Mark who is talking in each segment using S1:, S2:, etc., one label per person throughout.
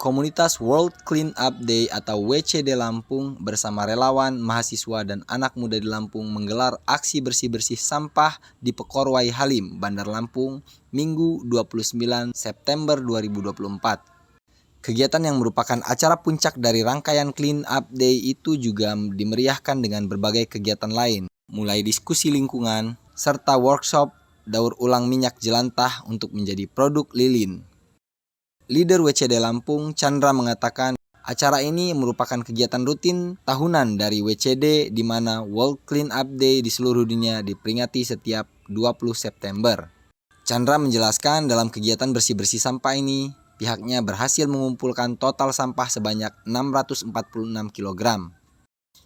S1: Komunitas World Clean Up Day atau WCD Lampung bersama relawan, mahasiswa, dan anak muda di Lampung menggelar aksi bersih-bersih sampah di Pekorwai Halim, Bandar Lampung, Minggu 29 September 2024. Kegiatan yang merupakan acara puncak dari rangkaian Clean Up Day itu juga dimeriahkan dengan berbagai kegiatan lain, mulai diskusi lingkungan, serta workshop daur ulang minyak jelantah untuk menjadi produk lilin. Leader WCD Lampung, Chandra, mengatakan acara ini merupakan kegiatan rutin tahunan dari WCD di mana World Clean Up Day di seluruh dunia diperingati setiap 20 September. Chandra menjelaskan dalam kegiatan bersih-bersih sampah ini, pihaknya berhasil mengumpulkan total sampah sebanyak 646 kg.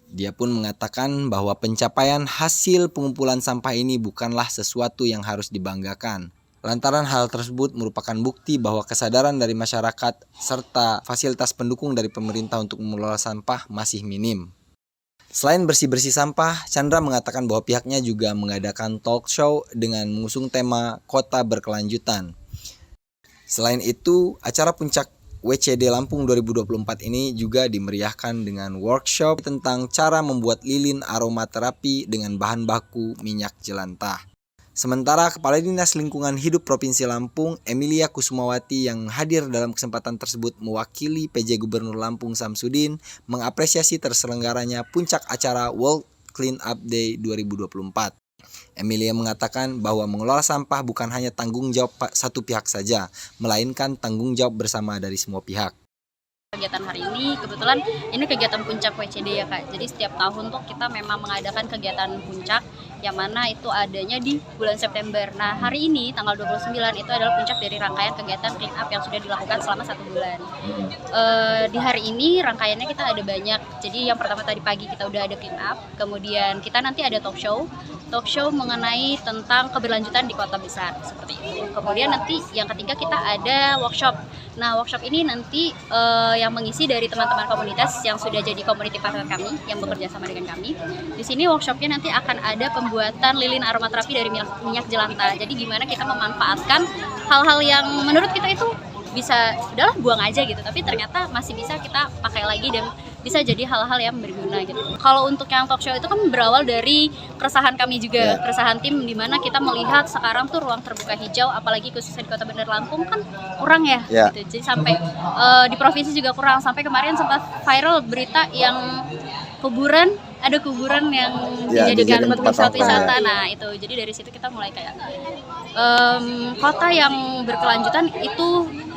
S1: Dia pun mengatakan bahwa pencapaian hasil pengumpulan sampah ini bukanlah sesuatu yang harus dibanggakan. Lantaran hal tersebut merupakan bukti bahwa kesadaran dari masyarakat serta fasilitas pendukung dari pemerintah untuk mengelola sampah masih minim. Selain bersih-bersih sampah, Chandra mengatakan bahwa pihaknya juga mengadakan talk show dengan mengusung tema Kota Berkelanjutan. Selain itu, acara puncak WCD Lampung 2024 ini juga dimeriahkan dengan workshop tentang cara membuat lilin aromaterapi dengan bahan baku minyak jelantah. Sementara Kepala Dinas Lingkungan Hidup Provinsi Lampung, Emilia Kusumawati, yang hadir dalam kesempatan tersebut mewakili PJ Gubernur Lampung Samsudin, mengapresiasi terselenggaranya puncak acara World Clean Up Day 2024. Emilia mengatakan bahwa mengelola sampah bukan hanya tanggung jawab satu pihak saja, melainkan tanggung jawab bersama dari semua pihak.
S2: Kegiatan hari ini kebetulan ini kegiatan puncak WCD ya Kak. Jadi setiap tahun tuh kita memang mengadakan kegiatan puncak yang mana itu adanya di bulan September. Nah, hari ini tanggal 29 itu adalah puncak dari rangkaian kegiatan clean up yang sudah dilakukan selama 1 bulan. Di hari ini rangkaiannya kita ada banyak. Jadi yang pertama tadi pagi kita udah ada clean up, kemudian kita nanti ada talk show mengenai tentang keberlanjutan di kota besar seperti itu. Kemudian nanti yang ketiga kita ada workshop. Nah, workshop ini nanti yang mengisi dari teman-teman komunitas yang sudah jadi community partner kami yang bekerja sama dengan kami. Di sini workshopnya nanti akan ada pembuatan lilin aromaterapi dari minyak jelantah. Jadi gimana kita memanfaatkan hal-hal yang menurut kita itu bisa udahlah buang aja gitu, tapi ternyata masih bisa kita pakai lagi dan bisa jadi hal-hal yang berguna gitu. Kalau untuk yang talk show itu kan berawal dari keresahan kami juga, keresahan tim, di mana kita melihat sekarang tuh ruang terbuka hijau, apalagi khususnya di Kota Bandar Lampung kan kurang ya. Gitu. Jadi sampai di provinsi juga kurang. Sampai kemarin sempat viral berita yang ada kuburan yang dijadikan tempat wisata. Nah itu, jadi dari situ kita mulai kayak kota yang berkelanjutan itu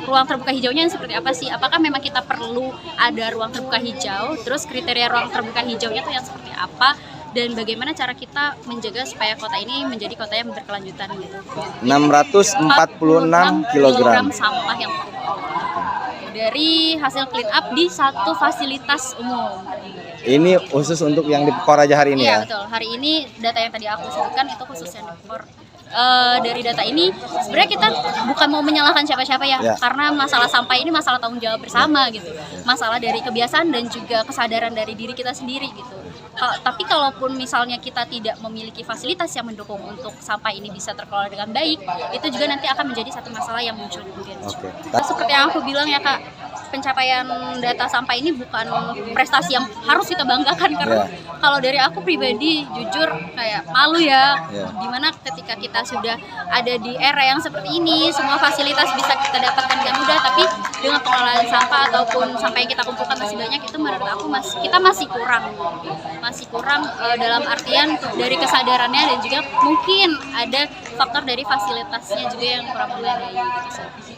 S2: ruang terbuka hijaunya yang seperti apa sih? Apakah memang kita perlu ada ruang terbuka hijau? Terus kriteria ruang terbuka hijaunya itu yang seperti apa? Dan bagaimana cara kita menjaga supaya kota ini menjadi kota yang berkelanjutan gitu.
S1: 646 kg
S2: sampah yang dari hasil clean up di satu fasilitas umum.
S1: Ini khusus untuk yang di Pekor aja hari ini ya?
S2: Iya betul, hari ini data yang tadi aku sebutkan itu khusus yang di Pekor. Dari data ini sebenarnya kita bukan mau menyalahkan siapa-siapa ya, karena masalah sampah ini masalah tanggung jawab bersama gitu, masalah dari kebiasaan dan juga kesadaran dari diri kita sendiri gitu. Tapi kalaupun misalnya kita tidak memiliki fasilitas yang mendukung untuk sampah ini bisa terkelola dengan baik, itu juga nanti akan menjadi satu masalah yang muncul kemudian. Seperti yang aku bilang ya Kak, pencapaian data sampah ini bukan prestasi yang harus kita banggakan, karena kalau dari aku pribadi jujur kayak malu ya, dimana ketika kita sudah ada di era yang seperti ini, semua fasilitas bisa kita dapatkan dengan mudah, tapi dengan pengelolaan sampah ataupun sampah yang kita kumpulkan masih banyak, itu menurut aku kita masih kurang dalam artian dari kesadarannya, dan juga mungkin ada faktor dari fasilitasnya juga yang kurang memadai gitu.